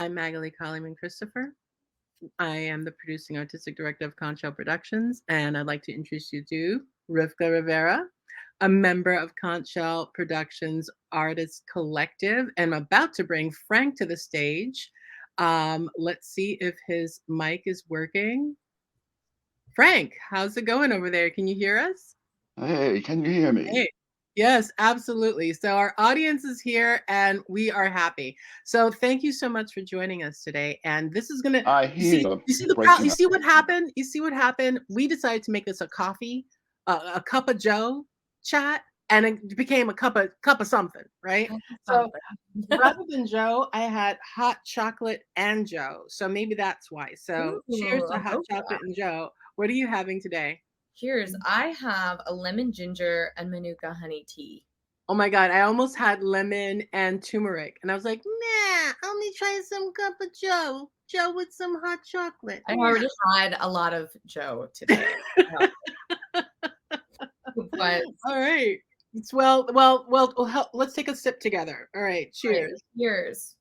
I'm Magaly Colimon-Christopher. I am the producing artistic director of Conch Shell Productions, and I'd like to introduce you to Rivka Rivera, a member of Conch Shell Productions Artist Collective. And I'm about to bring Frank to the stage. Let's see if his mic is working. Frank, how's it going over there? Can you hear us? Hey, can you hear me? Hey. Yes, absolutely. So our audience is here and we are happy. So thank you so much for joining us today. And this is gonna I you hear see you you see the breaking you up see what there. happened? You see what happened? We decided to make this a coffee, a cup of Joe chat, and it became a cup of something, right? So Something. rather than Joe, I had hot chocolate and Joe. So maybe that's why. So cheers Ooh, to a hot mocha. chocolate and Joe. What are you having today? Cheers. I have a lemon ginger and manuka honey tea. Oh my God, I almost had lemon and turmeric. And I was like, nah, let me try some cup of Joe. Joe with some hot chocolate. I Yeah. already had a lot of Joe today. But All right. It's let's take a sip together. All right, cheers. cheers.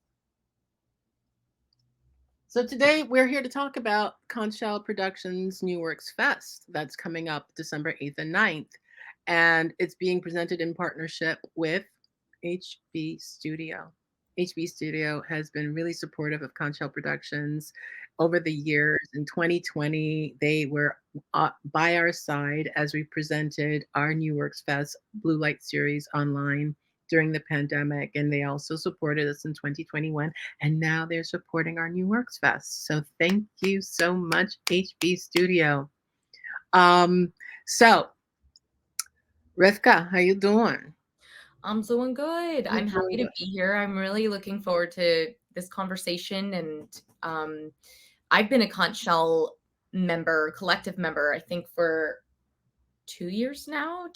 So today we're here to talk about Conch Shell Productions New Works Fest that's coming up December 8th and 9th. And it's being presented in partnership with HB Studio. HB Studio has been really supportive of Conch Shell Productions over the years. In 2020, they were by our side as we presented our New Works Fest Blue Light series online during the pandemic. And they also supported us in 2021. And now they're supporting our New Works Fest. So thank you so much, HB Studio. So Rivka, how you doing? I'm doing good. I'm happy to Good. be here. I'm really looking forward to this conversation. And I've been a Conch Shell member, collective member, I think for 2 years now.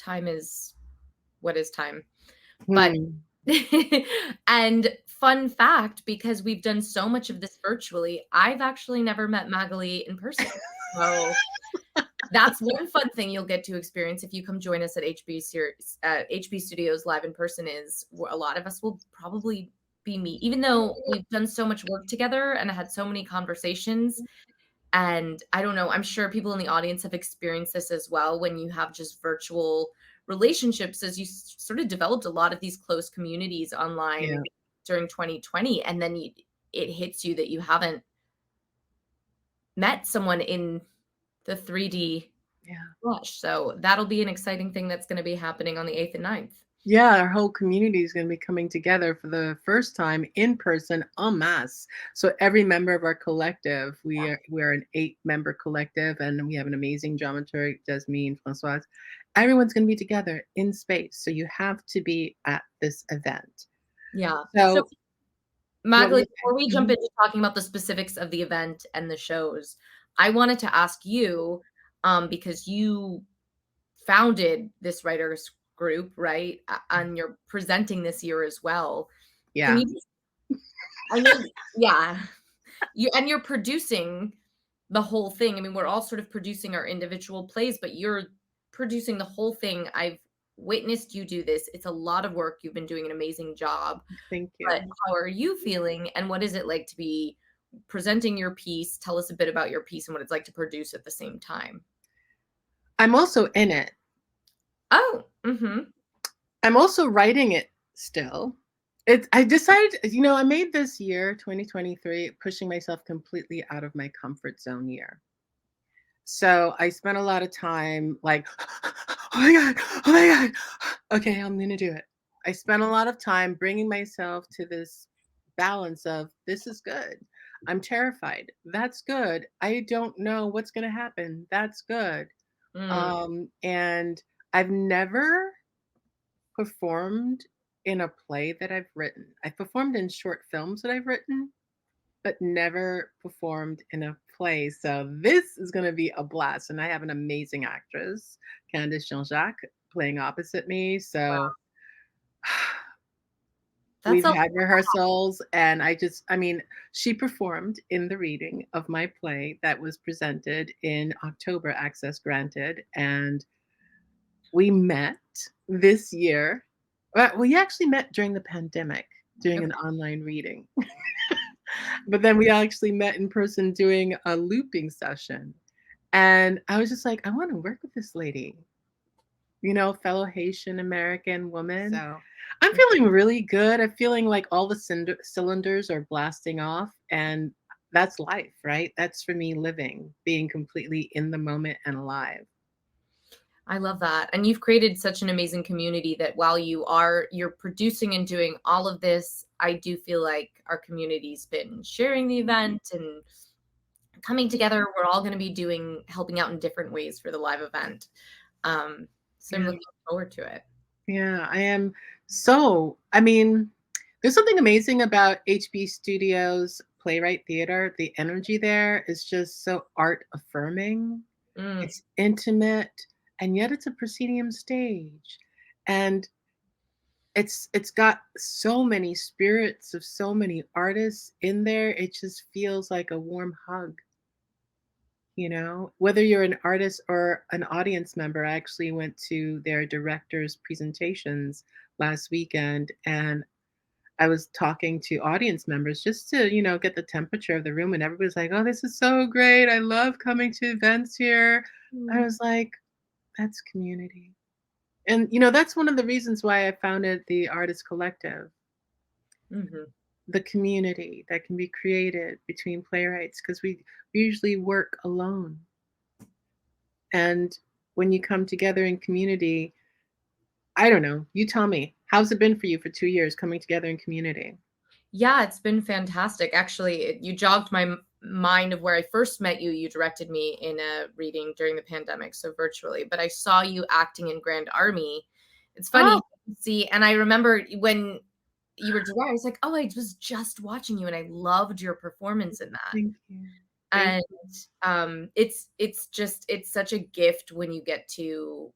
What is time? But and fun fact, because we've done so much of this virtually, I've actually never met Magaly in person. So that's one fun thing you'll get to experience if you come join us at HB Studios live in person. Is a lot of us will probably be even though we've done so much work together and had so many conversations. And I don't know, I'm sure people in the audience have experienced this as well when you have just virtual relationships, as you sort of developed a lot of these close communities online during 2020. And then it hits you that you haven't met someone in the 3D flesh. So that'll be an exciting thing that's going to be happening on the 8th and 9th. Yeah, our whole community is going to be coming together for the first time in person en masse. So every member of our collective, we're an 8-member collective, and we have an amazing dramaturg, Jasmine Francoise. Everyone's going to be together in space. So you have to be at this event. Yeah. So Magaly, before we jump into talking about the specifics of the event and the shows, I wanted to ask you, because you founded this writers group, right? And you're presenting this year as well. Yeah. You're producing the whole thing. I mean, we're all sort of producing our individual plays, but you're producing the whole thing. I've witnessed you do this. It's a lot of work. You've been doing an amazing job. Thank you. But how are you feeling, and what is it like to be presenting your piece? Tell us a bit about your piece and what it's like to produce at the same time. I'm also in it. Oh, mm-hmm. I'm also writing it still. I decided, I made this year, 2023, pushing myself completely out of my comfort zone year. So I spent a lot of time like, oh my God. Okay, I'm going to do it. I spent a lot of time bringing myself to this balance of, this is good. I'm terrified. That's good. I don't know what's going to happen. That's good. And I've never performed in a play that I've written. I've performed in short films that I've written, but never performed in a play. So this is going to be a blast. And I have an amazing actress, Candice Jean-Jacques, playing opposite me. So we've had rehearsals, and she performed in the reading of my play that was presented in October, Access Granted. And we met this year. Well, we actually met during the pandemic, doing an online reading. But then we actually met in person doing a looping session. And I was just like, I want to work with this lady, fellow Haitian American woman. So I'm feeling really good. I'm feeling like all the cylinders are blasting off. And that's life, right? That's for me living, being completely in the moment and alive. I love that. And you've created such an amazing community that while you're producing and doing all of this, I do feel like our community's been sharing the event and coming together. We're all going to be helping out in different ways for the live event. So I'm looking forward to it. Yeah, I am. There's something amazing about HB Studios Playwright Theater. The energy there is just so art affirming. It's intimate, and yet it's a proscenium stage. And it's got so many spirits of so many artists in there. It just feels like a warm hug. Whether you're an artist or an audience member. I actually went to their director's presentations last weekend, and I was talking to audience members just to, get the temperature of the room, and everybody's like, "Oh, this is so great. I love coming to events here." I was like, that's community. And, that's one of the reasons why I founded the Artist Collective. The community that can be created between playwrights, because we usually work alone. And when you come together in community, I don't know, you tell me, how's it been for you for 2 years coming together in community? Yeah, it's been fantastic. Actually, you jogged my mind of where I first met you. You directed me in a reading during the pandemic, so virtually, but I saw you acting in Grand Army. It's funny to see, and I remember when you were directing, I was like, oh, I was just watching you, and I loved your performance in that. Thank you. And it's such a gift when you get to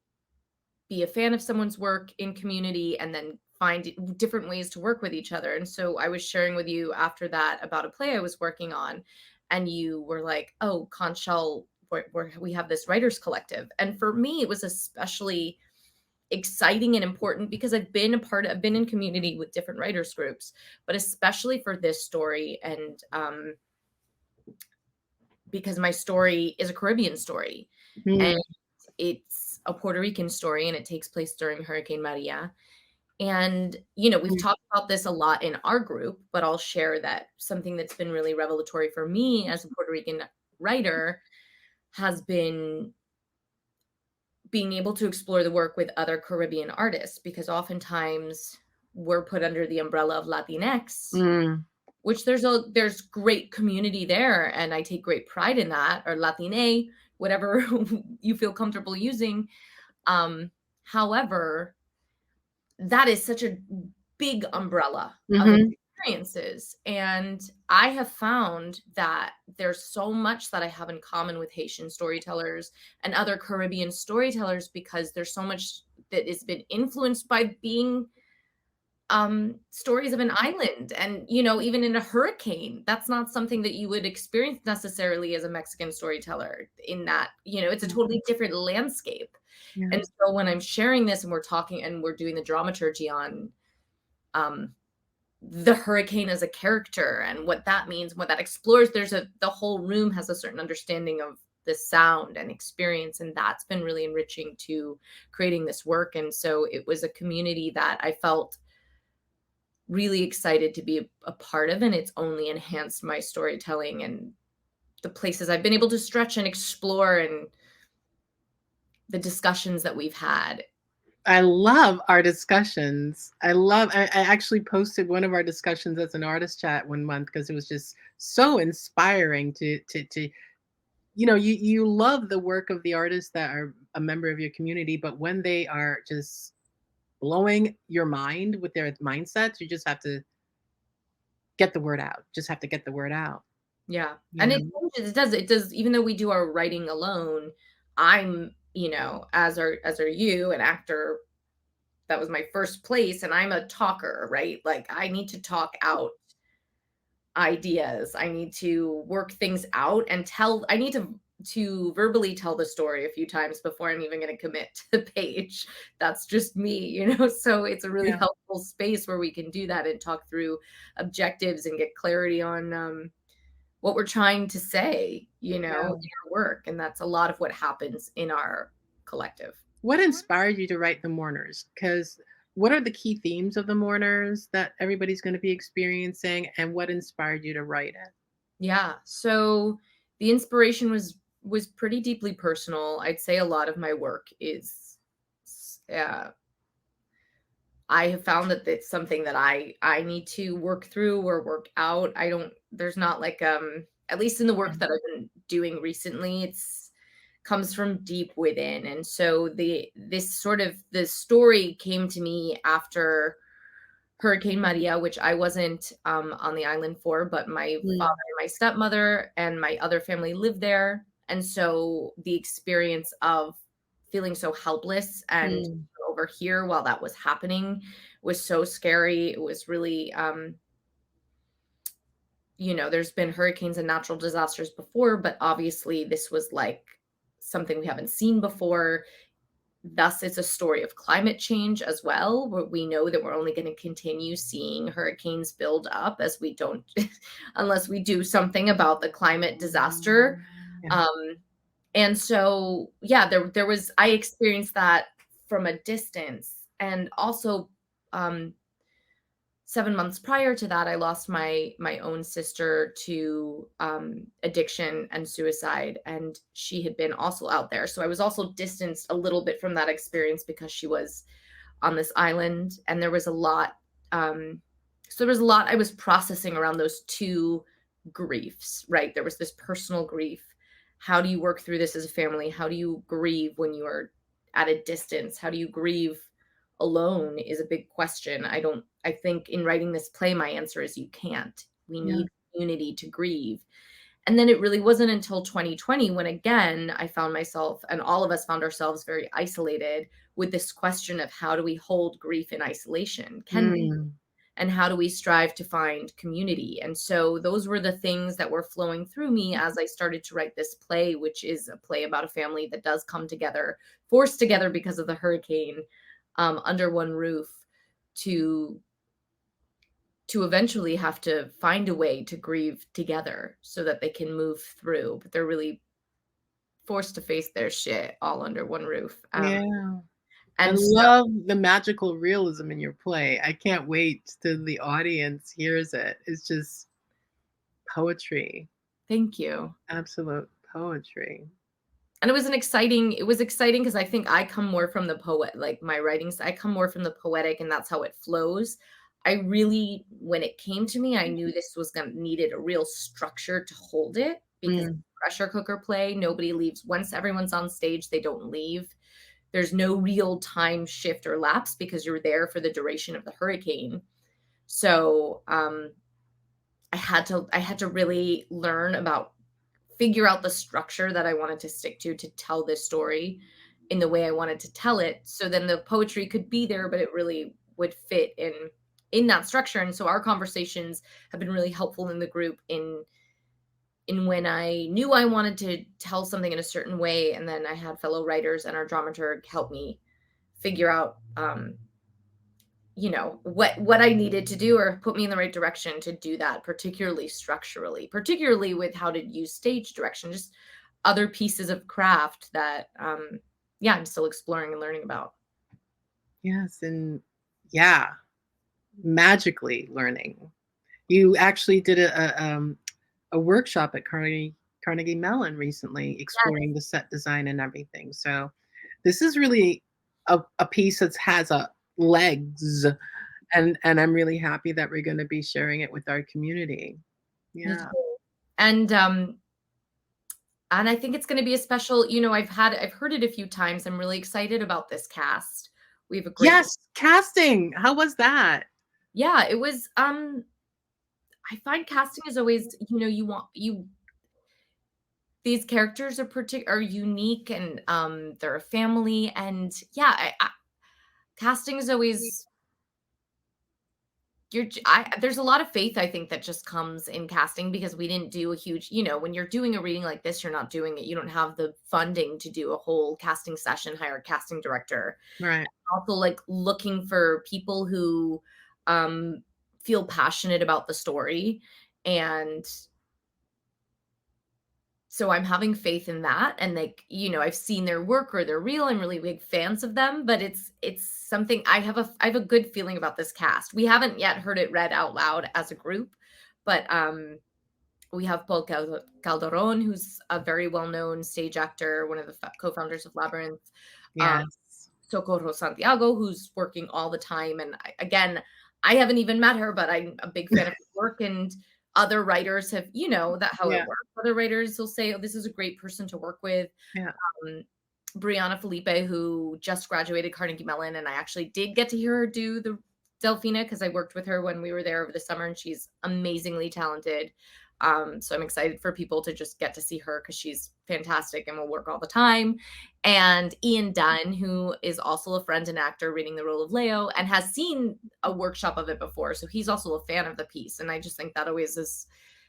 be a fan of someone's work in community and then find different ways to work with each other. And so I was sharing with you after that about a play I was working on, and you were like, oh, Conch Shell, where we have this writers collective. And for me, it was especially exciting and important because I've been in community with different writers groups, but especially for this story. And because my story is a Caribbean story, and it's a Puerto Rican story, and it takes place during Hurricane Maria. And, we've talked about this a lot in our group, but I'll share that something that's been really revelatory for me as a Puerto Rican writer has been being able to explore the work with other Caribbean artists, because oftentimes we're put under the umbrella of Latinx, which there's great community there, and I take great pride in that, or Latine, whatever you feel comfortable using. However, that is such a big umbrella of experiences. And I have found that there's so much that I have in common with Haitian storytellers and other Caribbean storytellers, because there's so much that has been influenced by being stories of an island. And, even in a hurricane, that's not something that you would experience necessarily as a Mexican storyteller, in that, it's a totally different landscape. Yeah. And so when I'm sharing this and we're talking and we're doing the dramaturgy on the hurricane as a character and what that means, what that explores, the whole room has a certain understanding of the sound and experience. And that's been really enriching to creating this work. And so it was a community that I felt really excited to be a part of, and it's only enhanced my storytelling and the places I've been able to stretch and explore and the discussions that we've had. I love our discussions. I actually posted one of our discussions as an artist chat one month because it was just so inspiring to you love the work of the artists that are a member of your community, but when they are just blowing your mind with their mindsets, you just have to get the word out. Yeah. And it does, even though we do our writing alone, I'm, as are you, an actor, that was my first place, and I'm a talker, right? Like, I need to talk out ideas. I need to work things out and I need to verbally tell the story a few times before I'm even going to commit to the page. That's just me, so it's a really helpful space where we can do that and talk through objectives and get clarity on what we're trying to say, in Yeah. our work. And that's a lot of what happens in our collective. What inspired you to write the Mourners? Because what are the key themes of the Mourners that everybody's going to be experiencing, and what inspired you to write it? Yeah. So the inspiration was pretty deeply personal. I'd say a lot of my work is uh, I have found that it's something that I need to work through or work out. I don't there's not like at least in the work that I've been doing recently, it's comes from deep within. And so the story came to me after Hurricane Maria, which I wasn't on the island for, but my father Mm, and my stepmother and my other family lived there. And so the experience of feeling so helpless and mm, over here while that was happening was so scary. It was really, there's been hurricanes and natural disasters before, but obviously this was like something we haven't seen before. Thus, it's a story of climate change as well, where we know that we're only going to continue seeing hurricanes build up as we don't, unless we do something about the climate disaster. yeah. Um, and so, yeah, I experienced that from a distance. And also, um, 7 months prior to that, I lost my own sister to addiction and suicide, and she had been also out there. So I was also distanced a little bit from that experience because she was on this island, and there was a lot. So there was a lot I was processing around those two griefs. Right, there was this personal grief. How do you work through this as a family? How do you grieve when you are at a distance? How do you grieve alone is a big question. I think in writing this play, my answer is you can't. We Yeah. need community to grieve. And then it really wasn't until 2020 when again I found myself and all of us found ourselves very isolated with this question of how do we hold grief in isolation? Can we? Mm, And how do we strive to find community? And so those were the things that were flowing through me as I started to write this play, which is a play about a family that does come together, forced together because of the hurricane, under one roof to eventually have to find a way to grieve together so that they can move through. But they're really forced to face their shit all under one roof. yeah. I And so, love the magical realism in your play. I can't wait till the audience hears it. It's just poetry, thank you. absolute poetry. And it was exciting because I think I come more from the poet, like my writings, I come more from the poetic and that's how it flows. I really, when it came to me, I knew this was going to needed a real structure to hold it because Mm, pressure cooker play, nobody leaves. Once everyone's on stage, they don't leave. There's no real time shift or lapse because you're there for the duration of the hurricane. So I had to really figure out the structure that I wanted to stick to tell this story in the way I wanted to tell it. So then the poetry could be there, but it really would fit in that structure. And so our conversations have been really helpful in the group in when I knew I wanted to tell something in a certain way, and then I had fellow writers and our dramaturg help me figure out what I needed to do or put me in the right direction to do that, particularly structurally, particularly with how to use stage direction, just other pieces of craft that yeah, I'm still exploring and learning about. yes, and yeah, magically learning. You actually did a workshop at Carnegie Mellon recently exploring the set design and everything. So this is really a piece that has a legs, and I'm really happy that we're going to be sharing it with our community. Me Yeah. too. And I think it's going to be a special, I've heard it a few times. I'm really excited about this cast. We have a great Yes, casting. How was that? Yeah, it was I find casting is always, these characters are unique and they're a family and yeah, casting is always there's a lot of faith I think that just comes in casting because we didn't do a huge, when you're doing a reading like this, you're not doing it. You don't have the funding to do a whole casting session, hire a casting director. Right. Also like looking for people who feel passionate about the story and so I'm having faith in that, and like, I've seen their work or they're real. I'm really big fans of them, but it's something I have a good feeling about this cast. We haven't yet heard it read out loud as a group, but we have Paul Calderon, who's a very well-known stage actor, one of the co-founders of Labyrinth. Yes. Socorro Santiago, who's working all the time. And I haven't even met her, but I'm a big fan of her work. And other writers have, that how it works. Other writers will say, oh, this is a great person to work with. Yeah. Brianna Felipe, who just graduated Carnegie Mellon, and I actually did get to hear her do the Delphina because I worked with her when we were there over the summer, and she's amazingly talented. So I'm excited for people to just get to see her because she's fantastic and will work all the time. And Ian Dunn, who is also a friend and actor reading the role of Leo and has seen a workshop of it before. So he's also a fan of the piece. And I just think that always is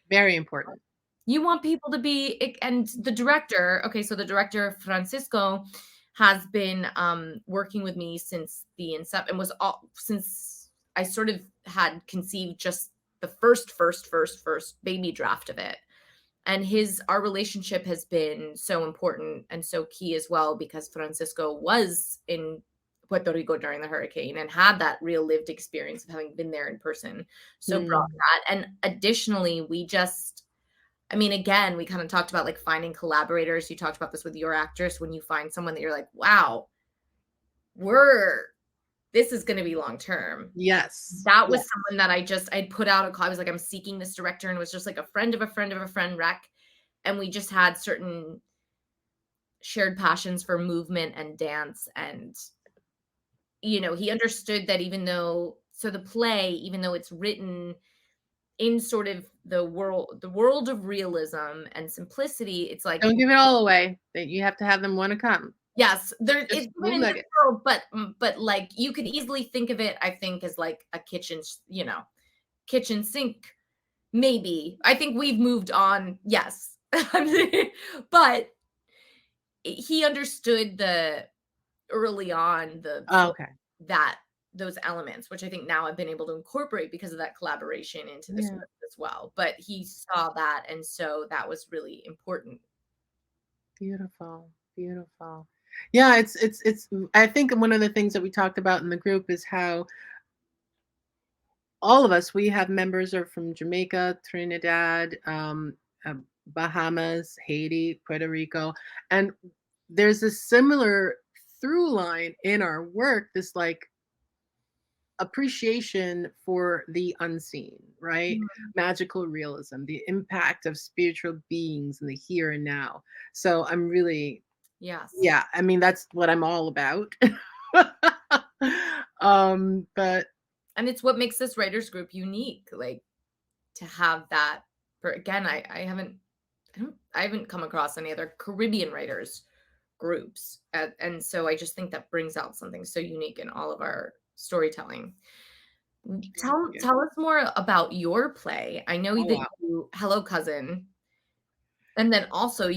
very important. You want people to be, and the director, so the director, Francisco, has been working with me since the inception, and since I sort of had conceived just the first baby draft of it. And our relationship has been so important and so key as well, because Francisco was in Puerto Rico during the hurricane and had that real lived experience of having been there in person. So brought that. And additionally, again, we kind of talked about like finding collaborators. You talked about this with your actress, when you find someone that you're like, wow, this is going to be long term. Yes. That was someone that I'd put out a call. I was like, I'm seeking this director, and it was just like a friend of a friend of a friend rec. And we just had certain shared passions for movement and dance. And, he understood that the play, even though it's written in sort of the world of realism and simplicity, it's like, don't give it all away. That you have to have them want to come. Yes, it's in this world, but like you could easily think of it, I think, as like a kitchen sink. Maybe I think we've moved on. Yes, but he understood early on those elements, which I think now I've been able to incorporate because of that collaboration into this as well. But he saw that, and so that was really important. Beautiful. Yeah, it's I think one of the things that we talked about in the group is how all of us, we have members are from Jamaica, Trinidad, Bahamas, Haiti, Puerto Rico, and there's a similar through line in our work, this like appreciation for the unseen, right? Magical realism, the impact of spiritual beings in the here and now. So I'm really that's what I'm all about. And it's what makes this writers group unique, like to have that. Again, I haven't come across any other Caribbean writers groups, and so I just think that brings out something so unique in all of our storytelling. Tell us more about your play. I know that you Hello Cousin, and then also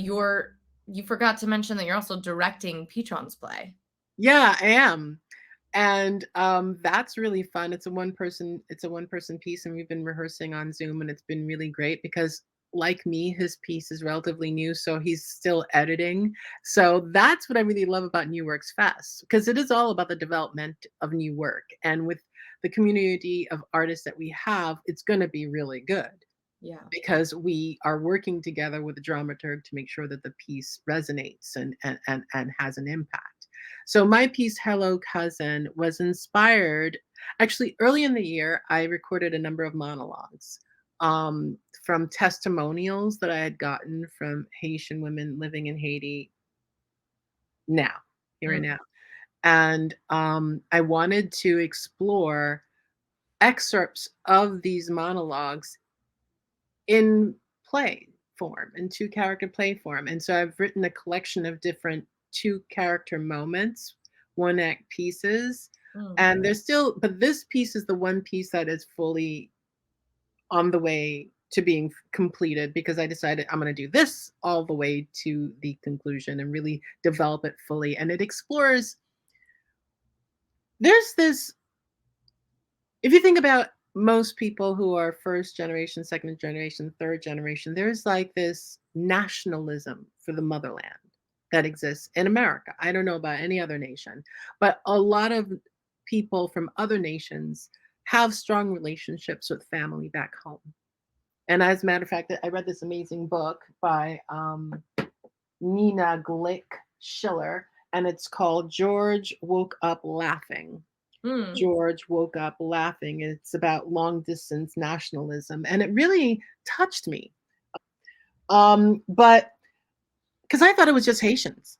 you forgot to mention that you're also directing Petron's play. Yeah, I am. And that's really fun. It's a one person piece, and we've been rehearsing on Zoom, and it's been really great because, like me, his piece is relatively new, so he's still editing. So that's what I really love about New Works Fest, because it is all about the development of new work. And with the community of artists that we have, it's going to be really good. Yeah. Because we are working together with the dramaturg to make sure that the piece resonates and has an impact. So my piece, Hello Cousin, was inspired, actually early in the year, I recorded a number of monologues from testimonials that I had gotten from Haitian women living in Haiti here and now. And I wanted to explore excerpts of these monologues in play form, in two-character play form. And so I've written a collection of different two-character moments, one-act pieces. And but this piece is the one piece that is fully on the way to being completed, because I decided I'm going to do this all the way to the conclusion and really develop it fully. And it explores, there's this, if you think about most people who are first generation, second generation, third generation, there's like this nationalism for the motherland that exists in America. I don't know about any other nation, but a lot of people from other nations have strong relationships with family back home. And as a matter of fact, I read this amazing book by Nina Glick Schiller, and it's called George Woke Up Laughing. Mm. George Woke Up Laughing. It's about long distance nationalism, and it really touched me. But because I thought it was just Haitians,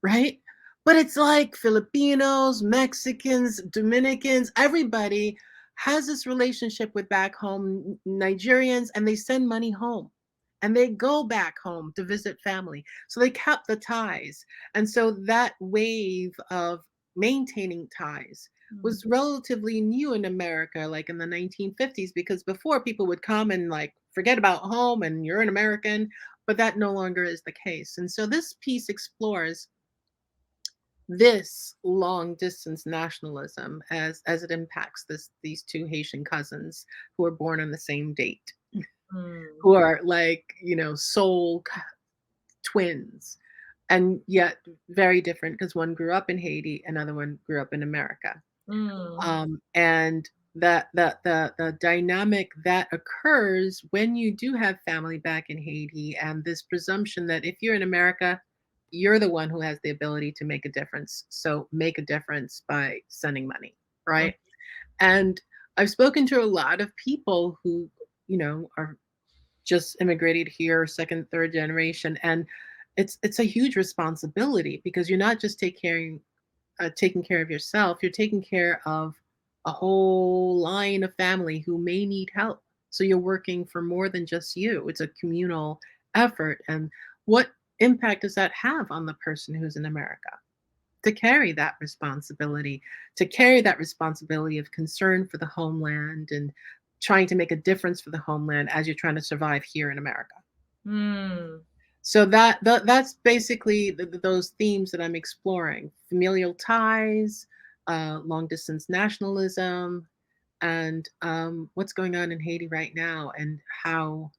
right? But it's like Filipinos, Mexicans, Dominicans, everybody has this relationship with back home Nigerians, and they send money home and they go back home to visit family. So they kept the ties. And so that wave of maintaining ties was relatively new in America, like in the 1950s, because before people would come and like forget about home and you're an American, but that no longer is the case. And so this piece explores this long distance nationalism as it impacts these two Haitian cousins who are born on the same date, who are like, soul twins, and yet very different because one grew up in Haiti, another one grew up in America. And the dynamic that occurs when you do have family back in Haiti, and this presumption that if you're in America, you're the one who has the ability to make a difference. So make a difference by sending money, right? And I've spoken to a lot of people who, are just immigrated here, second, third generation, and it's a huge responsibility because you're not just taking care of yourself, you're taking care of a whole line of family who may need help. So you're working for more than just you. It's a communal effort. And what impact does that have on the person who's in America? To carry that responsibility, of concern for the homeland and trying to make a difference for the homeland as you're trying to survive here in America. So that's basically those themes that I'm exploring: familial ties, long distance nationalism, and what's going on in Haiti right now, and how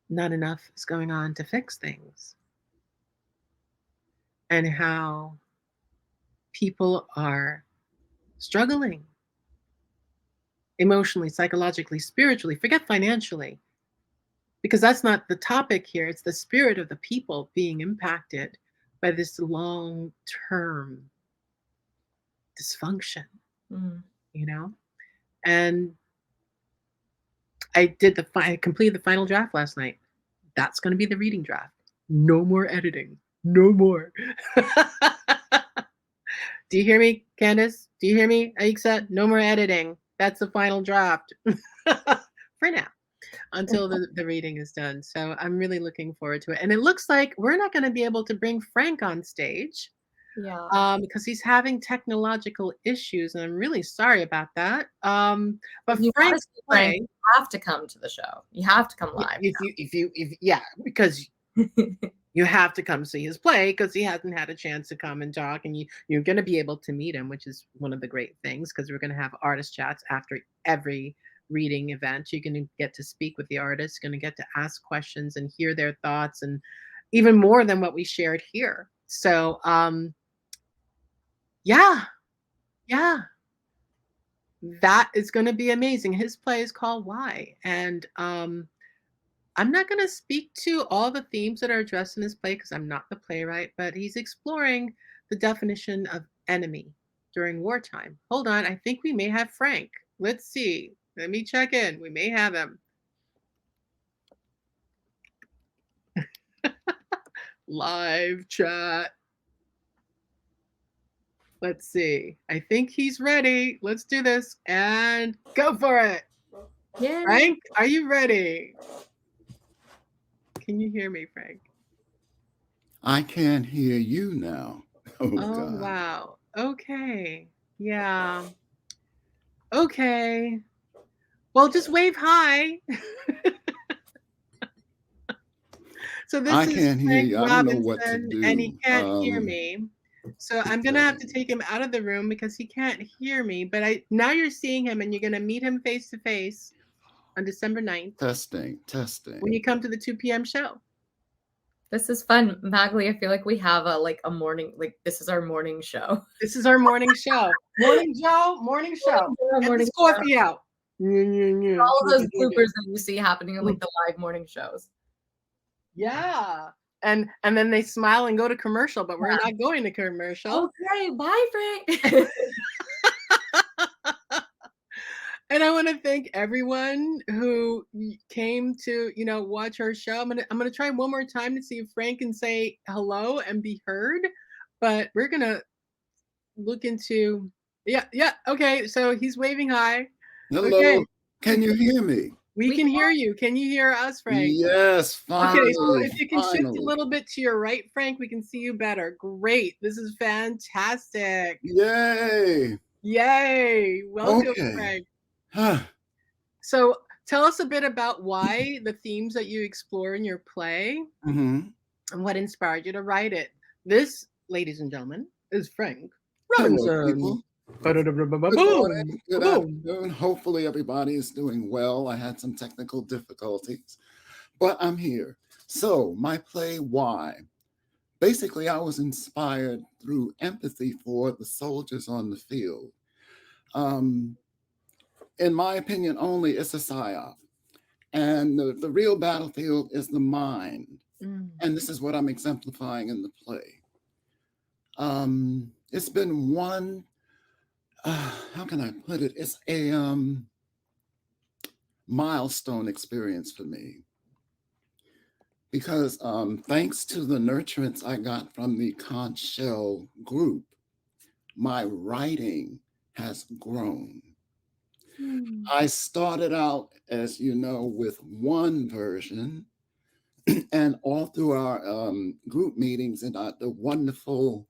not enough is going on to fix things, and how people are struggling emotionally, psychologically, spiritually. Forget financially, because that's not the topic here. It's the spirit of the people being impacted by this long-term dysfunction, And I completed the final draft last night. That's going to be the reading draft. No more editing. No more. Do you hear me, Candace? Do you hear me, Aixa? No more editing. That's the final draft for now, until the reading is done. So I'm really looking forward to it. And it looks like we're not going to be able to bring Frank on stage. Because he's having technological issues, and I'm really sorry about that. But Frank, you have to come to the show. You have to come live. Because you have to come see his play, because he hasn't had a chance to come and talk, and you're going to be able to meet him, which is one of the great things, because we're going to have artist chats after every reading event. You're going to get to speak with the artists, going to get to ask questions and hear their thoughts, and even more than what we shared here. So yeah, that is going to be amazing. His play is called Why, and I'm not going to speak to all the themes that are addressed in his play because I'm not the playwright, but he's exploring the definition of enemy during wartime. Hold on, I think we may have Frank. Let's see. Let me check in. We may have him. Live chat. Let's see. I think he's ready. Let's do this and go for it. Yeah. Frank, are you ready? Can you hear me, Frank? I can't hear you now. Oh, God. Wow. Okay. Yeah. Okay. Well, just wave hi. So this I is can't hear Frank you. I don't know what to Robinson, do. and he can't hear me. So I'm gonna have to take him out of the room because he can't hear me. But now you're seeing him, and you're gonna meet him face to face on December 9th. Testing. When you come to the 2 p.m. show. This is fun, Magaly. I feel like we have a morning, like this is our morning show. This is our morning show. Morning show. Get this coffee out. All of those bloopers that you see happening in like the live morning shows. Yeah. And then they smile and go to commercial, but we're not going to commercial. Okay, bye, Frank. And I want to thank everyone who came to, watch our show. I'm gonna try one more time to see if Frank can say hello and be heard. But we're gonna look into okay. So he's waving hi. Hello. Okay. Can you hear me? We can hear you. Can you hear us, Frank? Yes, finally. Okay, so if you can shift a little bit to your right, Frank, we can see you better. Great. This is fantastic. Yay. Welcome, Okay. Frank. Huh. So tell us a bit about why the themes that you explore in your play and what inspired you to write it. This, ladies and gentlemen, is Frank Robinson. Good morning, good afternoon. Hopefully everybody is doing well. I had some technical difficulties, but I'm here. So my play, Why? Basically, I was inspired through empathy for the soldiers on the field. In my opinion only, it's a psyop. And the real battlefield is the mind. And this is what I'm exemplifying in the play. It's been one, how can I put it? It's a milestone experience for me. Because thanks to the nurturance I got from the Conch Shell group, my writing has grown. I started out, as you know, with one version, and all through our group meetings and the wonderful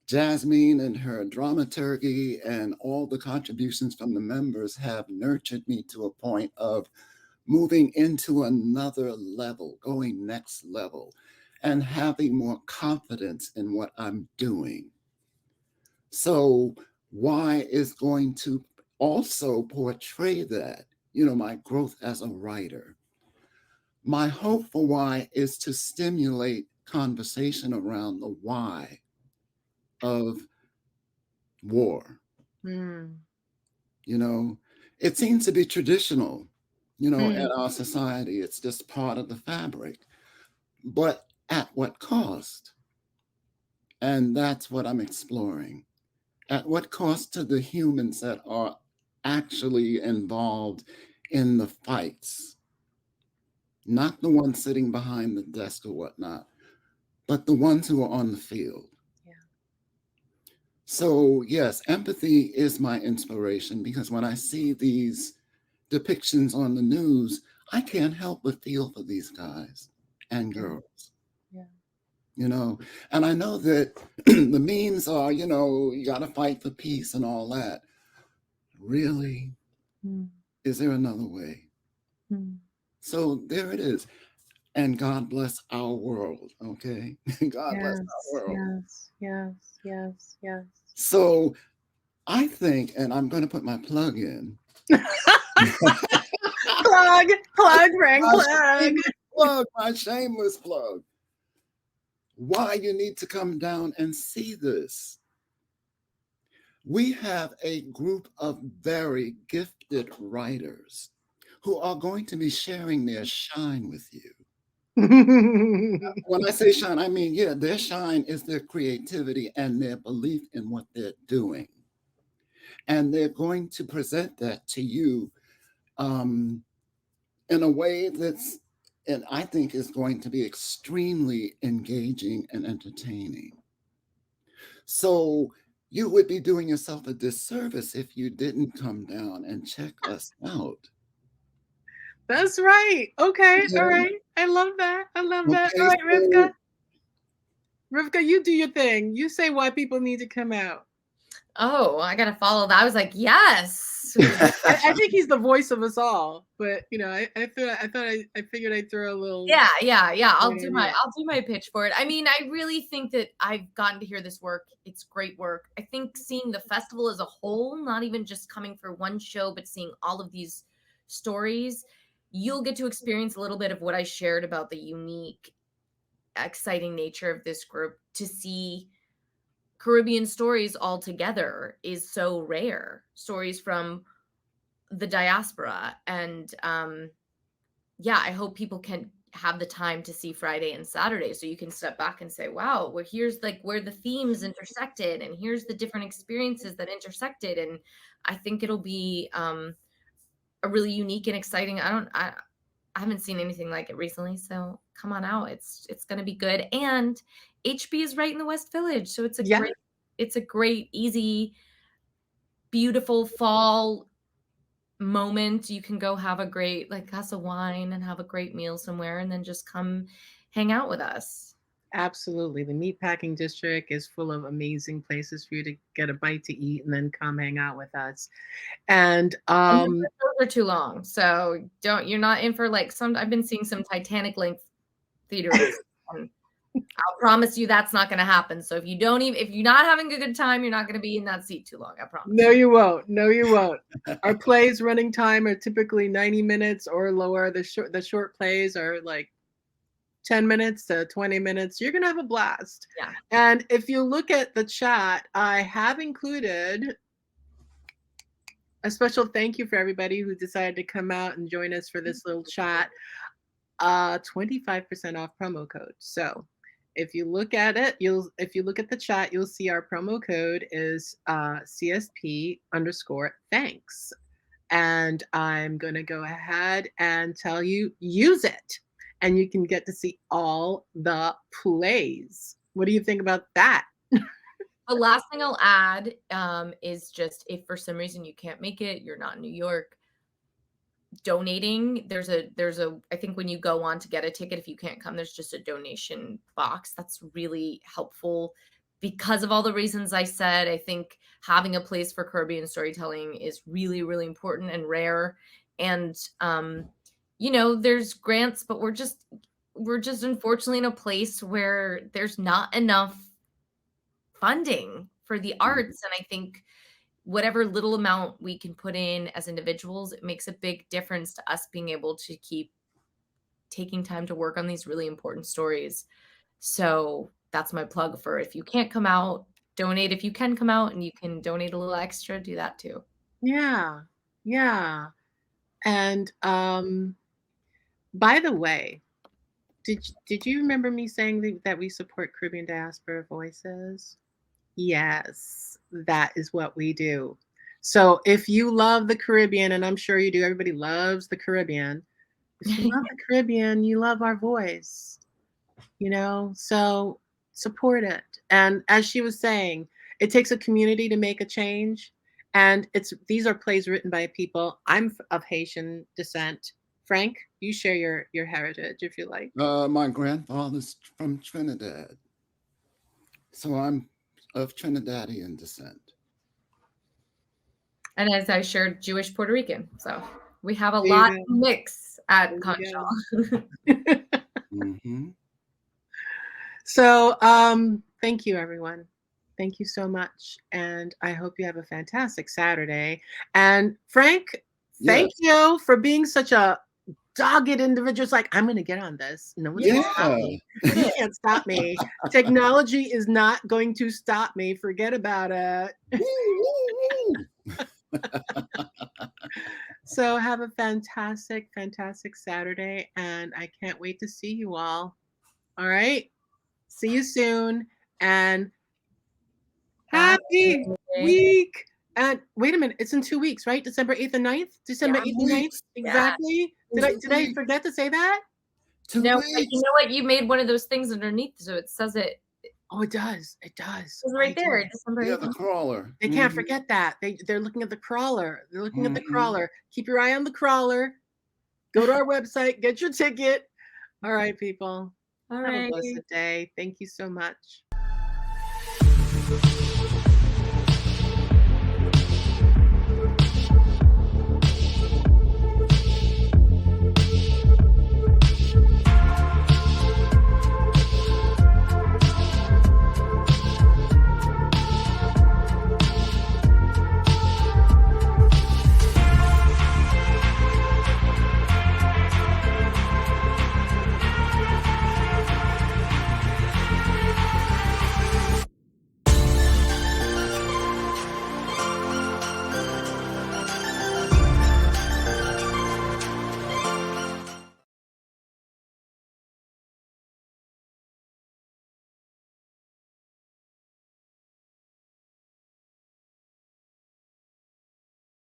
Jasmine and her dramaturgy and all the contributions from the members have nurtured me to a point of moving into another level, going next level, and having more confidence in what I'm doing. So Why is going to also portray that, my growth as a writer. My hope for Why is to stimulate conversation around the why of war. It seems to be traditional, in our society. It's just part of the fabric. But at what cost? And that's what I'm exploring. At what cost to the humans that are actually involved in the fights? Not the ones sitting behind the desk or whatnot, but the ones who are on the field. So yes, empathy is my inspiration, because when I see these depictions on the news, I can't help but feel for these guys and girls. And I know that the memes are, you got to fight for peace and all that. Really? Is there another way? So there it is. And God bless our world, okay? God bless our world. Yes. So I think, and I'm going to put my plug in. Plug, Frank, plug. My shameless plug. Why you need to come down and see this. We have a group of very gifted writers who are going to be sharing their shine with you. When I say shine, I mean, their shine is their creativity and their belief in what they're doing. And they're going to present that to you in a way that's, and I think is going to be extremely engaging and entertaining. So you would be doing yourself a disservice if you didn't come down and check us out. That's right. Okay. All right. I love that. All right, Rivka. Rivka, you do your thing. You say why people need to come out. Oh, I gotta follow that. I was like, yes. I think he's the voice of us all, but you know, I figured I'd throw a little. Yeah. I'll you do know, my pitch for it. I mean, I really think that I've gotten to hear this work. It's great work. I think seeing the festival as a whole, not even just coming for one show, but seeing all of these stories, you'll get to experience a little bit of what I shared about the unique, exciting nature of this group. To see Caribbean stories all together is so rare. Stories from the diaspora. And yeah, I hope people can have the time to see Friday and Saturday, so you can step back and say, wow, well, here's like where the themes intersected, and here's the different experiences that intersected. And I think it'll be a really unique and exciting. I haven't seen anything like it recently, so come on out. It's going to be good. And HB is right in the West Village, so it's a great, easy, beautiful fall moment. You can go have a great glass of wine and have a great meal somewhere, and then just come hang out with us. Absolutely. The meatpacking district is full of amazing places for you to get a bite to eat and then come hang out with us. And those are too long, so you're not in for I've been seeing some Titanic length theaters. I'll promise you that's not going to happen. So if you're not having a good time, you're not going to be in that seat too long. I promise. No, you won't. Our plays running time are typically 90 minutes or lower. The short plays are like 10 minutes to 20 minutes. You're going to have a blast. Yeah. And if you look at the chat, I have included a special thank you for everybody who decided to come out and join us for this little chat. 25% off promo code. So if you look at it, if you look at the chat, you'll see our promo code is CSP_thanks. And I'm going to go ahead and tell you, use it. And you can get to see all the plays. What do you think about that? The last thing I'll add is just, if for some reason you can't make it, you're not in New York, donating. There's a I think when you go on to get a ticket, if you can't come, there's just a donation box. That's really helpful because of all the reasons I said. I think having a place for Caribbean storytelling is really, really important and rare. And there's grants, but we're just unfortunately in a place where there's not enough funding for the arts. And I think whatever little amount we can put in as individuals, it makes a big difference to us being able to keep taking time to work on these really important stories. So that's my plug for, if you can't come out, donate. If you can come out and you can donate a little extra, do that too. Yeah. And by the way, did you remember me saying that we support Caribbean Diaspora Voices? Yes, that is what we do. So if you love the Caribbean, and I'm sure you do, everybody loves the Caribbean. If you love the Caribbean, you love our voice, so support it. And as she was saying, it takes a community to make a change. And these are plays written by people. I'm of Haitian descent. Frank, you share your heritage if you like. My grandfather's from Trinidad, so I'm of Trinidadian descent. And as I shared, Jewish Puerto Rican. So we have a lot of mix at Conch Shell. Mm-hmm. So thank you, everyone. Thank you so much. And I hope you have a fantastic Saturday. And Frank, thank you for being such a dogged individual. It's like, I'm going to get on this. No one's going to stop me. You can't stop me. Technology is not going to stop me. Forget about it. So have a fantastic, fantastic Saturday. And I can't wait to see you all. All right. See you soon. And happy week. And wait a minute, it's in 2 weeks, right? December 8th and 9th? December 8th and 9th? Exactly. Yeah. Did I forget to say that? No, you know what? You made one of those things underneath, so it says it. Oh, it does. It does. It's right there. December 8th. Yeah, the crawler. They can't forget that. They're looking at the crawler. They're looking at the crawler. Keep your eye on the crawler. Go to our website. Get your ticket. All right, people. All Have right. a blessed day. Thank you so much.